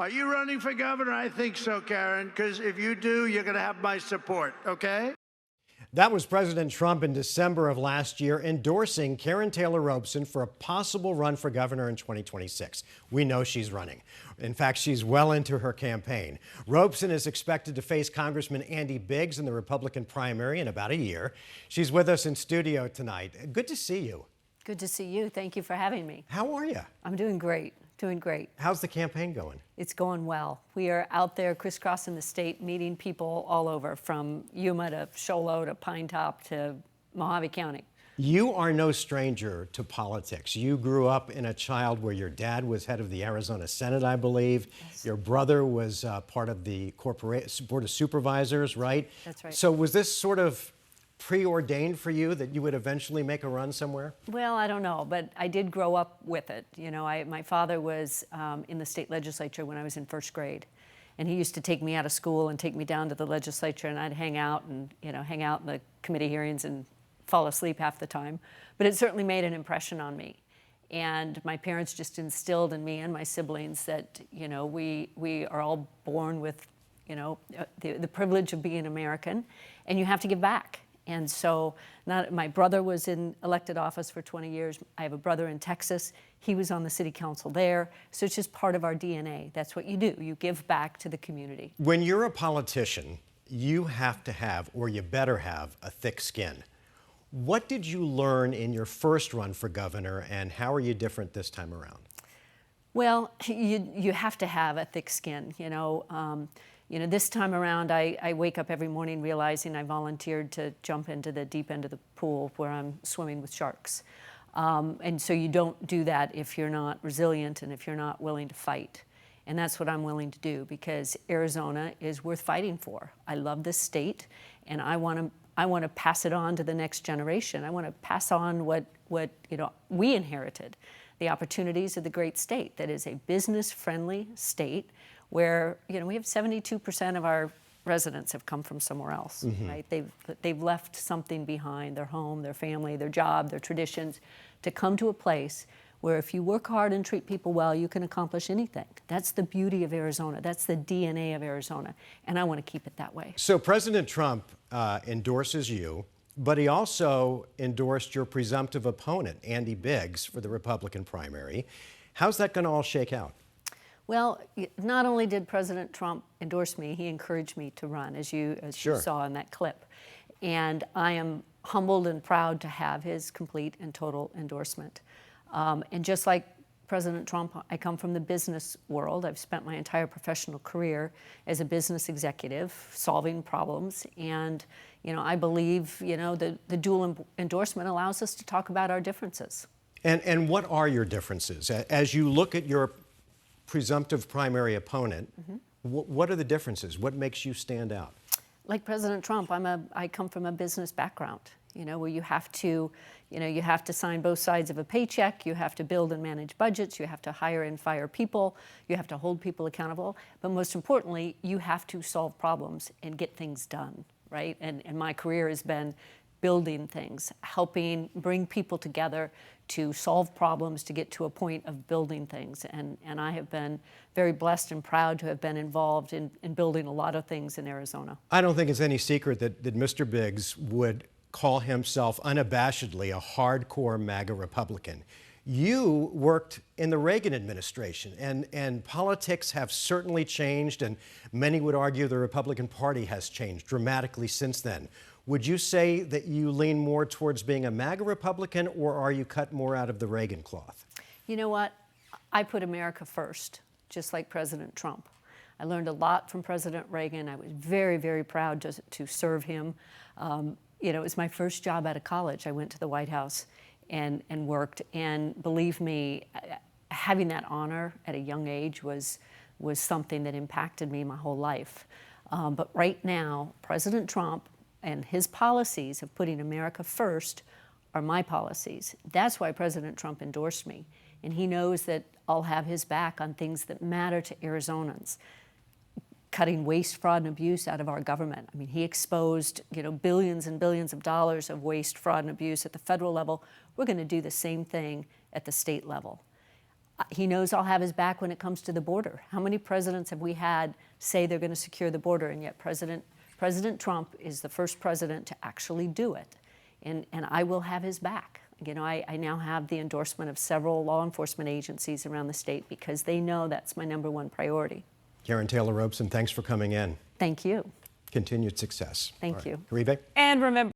Are you running for governor? I think so, Karrin, because if you do, you're going to have my support, okay? That was President Trump in December of last year endorsing Karrin Taylor Robson for a possible run for governor in 2026. We know she's running. In fact, she's well into her campaign. Robson is expected to face Congressman Andy Biggs in the Republican primary in about a year. She's with us in studio tonight. Good to see you. Good to see you. Thank you for having me. How are you? I'm doing great. Doing great. How's the campaign going? It's going well. We are out there crisscrossing the state, meeting people all over, from Yuma to Show Low to Pine Top to Mojave County. You are no stranger to politics. You grew up in a child where your dad was head of the Arizona Senate, I believe. Yes. Your brother was part of the Board of Supervisors, right? That's right. So was this sort of preordained for you that you would eventually make a run somewhere? Well, I don't know, but I did grow up with it. You know, my father was in the state legislature when I was in first grade. And he used to take me out of school and take me down to the legislature, and I'd hang out and, hang out in the committee hearings and fall asleep half the time. But it certainly made an impression on me. And my parents just instilled in me and my siblings that, we are all born with, the privilege of being American, and you have to give back. And so my brother was in elected office for 20 years. I have a brother in Texas. He was on the city council there. So it's just part of our DNA. That's what you do. You give back to the community. When you're a politician, you have to have, or you better have, a thick skin. What did you learn in your first run for governor, and how are you different this time around? Well, you have to have a thick skin, this time around, I wake up every morning realizing I volunteered to jump into the deep end of the pool where I'm swimming with sharks. And so you don't do that if you're not resilient and if you're not willing to fight. And that's what I'm willing to do, because Arizona is worth fighting for. I love this state, and I want to pass it on to the next generation. I want to pass on what we inherited, the opportunities of the great state that is a business-friendly state, where we have 72% of our residents have come from somewhere else, right? They've left something behind, their home, their family, their job, their traditions, to come to a place where if you work hard and treat people well, you can accomplish anything. That's the beauty of Arizona. That's the DNA of Arizona, and I want to keep it that way. So President Trump endorses you, but he also endorsed your presumptive opponent, Andy Biggs, for the Republican primary. How's that going to all shake out? Well, not only did President Trump endorse me, he encouraged me to run, as you saw in that clip. And I am humbled and proud to have his complete and total endorsement. And just like President Trump, I come from the business world. I've spent my entire professional career as a business executive, solving problems. And, I believe, the dual endorsement allows us to talk about our differences. And what are your differences? As you look at your presumptive primary opponent, what are the differences? What makes you stand out? Like President Trump, I come from a business background, where you have to sign both sides of a paycheck, you have to build and manage budgets, you have to hire and fire people, you have to hold people accountable, but most importantly, you have to solve problems and get things done, right? And my career has been building things, helping bring people together to solve problems, to get to a point of building things. And I have been very blessed and proud to have been involved in building a lot of things in Arizona. I don't think it's any secret that Mr. Biggs would call himself unabashedly a hardcore MAGA Republican. You worked in the Reagan administration, and politics have certainly changed, and many would argue the Republican Party has changed dramatically since then. Would you say that you lean more towards being a MAGA Republican, or are you cut more out of the Reagan cloth? You know what? I put America first, just like President Trump. I learned a lot from President Reagan. I was very, very proud to serve him. It was my first job out of college. I went to the White House and worked. And believe me, having that honor at a young age was something that impacted me my whole life. But right now, President Trump and his policies of putting America first are my policies. That's why President Trump endorsed me. And he knows that I'll have his back on things that matter to Arizonans. Cutting waste, fraud, and abuse out of our government. I mean, he exposed, billions and billions of dollars of waste, fraud, and abuse at the federal level. We're going to do the same thing at the state level. He knows I'll have his back when it comes to the border. How many presidents have we had say they're going to secure the border, and yet President Trump is the first president to actually do it, and I will have his back. You know, I now have the endorsement of several law enforcement agencies around the state because they know that's my #1 priority. Karrin Taylor Robson, thanks for coming in. Thank you. Continued success. Thank you. Caribe? And remember.